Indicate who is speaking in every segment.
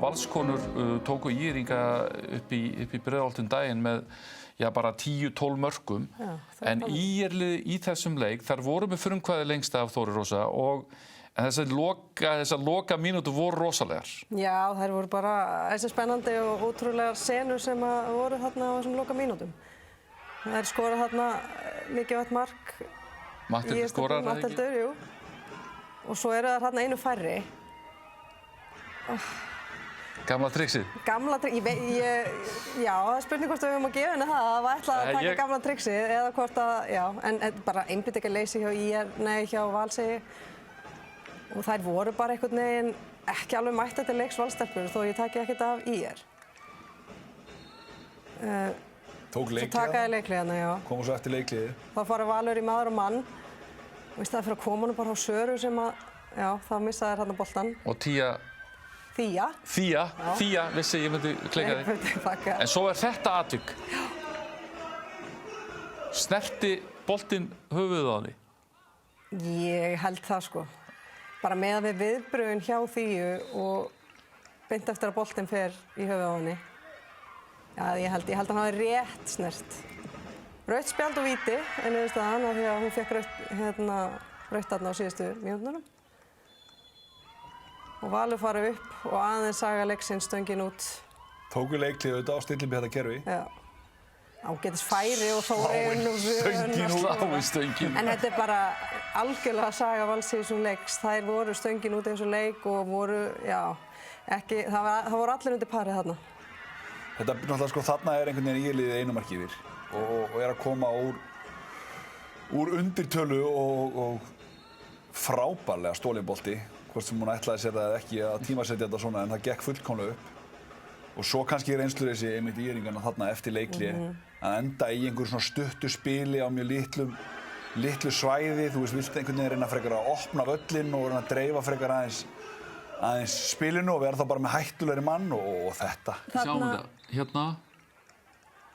Speaker 1: Valskonur tóku Írringa upp í Breiðholtinu daginn með bara 10-12 mörkum. En ÍR-lið í þessum leik, þar voru með frumkvæði lengst af Þóru Rósa en þessar loka mínútur voru rosalegar.
Speaker 2: Já, þær voru bara þessi spennandi og ótrúlegar senur sem voru þarna á þessum loka mínútum. Þær skora þarna mikilvægt mark.
Speaker 1: Matthildur skorar, eða ekki?
Speaker 2: Matthildur, jú. Og svo eru það þarna einu færri.
Speaker 1: Gamla trixið?
Speaker 2: Gamla trixið, já, það er spurning hvort við höfum að gefa henni það að ætla að taka gamla trixið eða hvort já, en bara einbeitingarleysi hjá Valsey. Og þær voru bara einhvern veginn ekki alveg mættar til leiks Valstelpur þó ég taki ekkert af ÍR.
Speaker 3: Tók leikliða?
Speaker 2: Svo takaði leikliðana, já.
Speaker 3: Kom svo eftir leikliði?
Speaker 2: Þá fara Valur í maður og mann. Og í staðinn fyrir að koma hann bara á Söru sem þá missa þær þarna boltann.
Speaker 1: Og Tía? Þía, vissi ég myndi kleika þig. En svo þetta atvik. Snerti boltinn höfuðið á henni?
Speaker 2: Ég held það, sko. Bara með við viðbrögðin hjá Þíu og beint eftir að boltinn fer í höfuðið á henni. Já, ég held að hann hafi rétt snert. Rautt spjald og víti, niðurstaðan, af því að hún fékk rautt þarna á síðustu mínútunum. Og Valur fara upp og aðeins saga leiksins stöngin út.
Speaker 3: Tóku leiklið auðvitað á stillum við þetta kerfi.
Speaker 2: Já. Ágætis færi og Þórinn og
Speaker 1: stöngin.
Speaker 2: En þetta bara algjörlega saga Valsey í þessum leiks. Þær voru stöngin út í þessum leik og voru, það voru allir undir parið þarna.
Speaker 3: Þetta náttúrulega sko þarna einhvern veginn ÍR-liðið einu marki yfir og að koma úr undirtölu og frábærlega stólinn bolti, hvort sem hún ætlaði sér það eða ekki að tímasetja þetta svona, en það gekk fullkomlega upp. Og svo kannski reynsluleysi einmitt ÍR-ingana þarna eftir leikhlé að enda í einhverju svona stuttu spili á mjög litlu svæði. Þú vilt einhvern veginn reyna frekar að opna völlinn og reyna að dreifa frekar aðeins spilinu og vera þá bara með hættulegri mann og þetta.
Speaker 1: Sjáum þetta, hérna.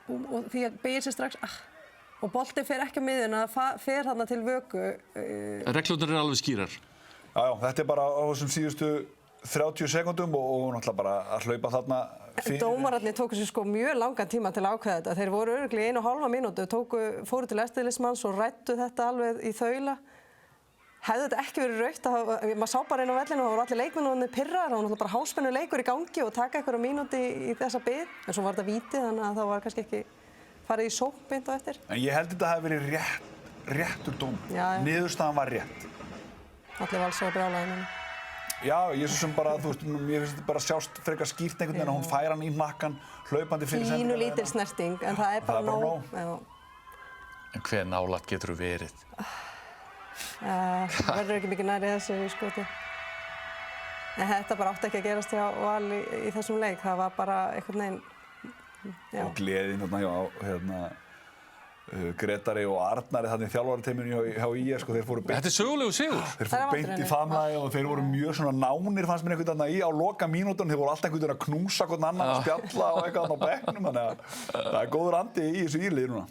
Speaker 2: Og því að beygir sér strax, og boltinn fer ekki á miðjuna, fer þarna til vöku.
Speaker 1: Reglurnar alveg skýrar.
Speaker 3: Já, þetta bara á þessum síðustu 30 sekúndum og náttúrulega bara að hlaupa þarna fyrir.
Speaker 2: Dómararnir tóku sér sko mjög langan tíma til að ákveða þetta. Þeir voru örugglega í 1,5 mínútu, fóru til eftirlitsmanns og ræddu þetta alveg í þaula. Hefði þetta ekki verið rautt, maður sá bara inn á vellinu og það voru allir leikmennirnir pirraðir, það var náttúrulega bara háspennu leikur í gangi og taka einhverja mínúti í þessa bið. En svo var þetta víti, þannig að það var kannski ekki farið í sókn beint á eftir.
Speaker 3: En ég held þetta hafi verið réttur dóm. Niðurstaðan var rétt.
Speaker 2: Allir Valsey brjálaði núna.
Speaker 3: Já, ég svo sem bara, mér finnst þetta bara sjást frekar skýrt einhvern veginn að hún færa hann í hnakkan, hlaupandi fyrir sendingu.
Speaker 2: Pínu lítil snerting, en það er bara nóg.
Speaker 1: En hve nálægt getur þú verið?
Speaker 2: Það verður ekki mikið nærri þessu í skoti. En þetta bara átti ekki að gerast hjá Val í þessum leik, það var bara einhvern veginn.
Speaker 3: Og gleðin hérna Gretari og Arnari þarna í þjálfarateyminu hjá ÍR, sko, þeir fóru beint.
Speaker 1: Þetta er sögulegu sigur.
Speaker 3: Þeir fóru beint í faðmlagi og þeir voru mjög svona nánir, fannst mér einhvern veginn á loka mínútunum. Þeir voru alltaf einhvern veginn að knúsa hvern annan og spjalla og eitthvað þarna á bekknum, þannig að það er góður andi í þessu ÍR-liði núna.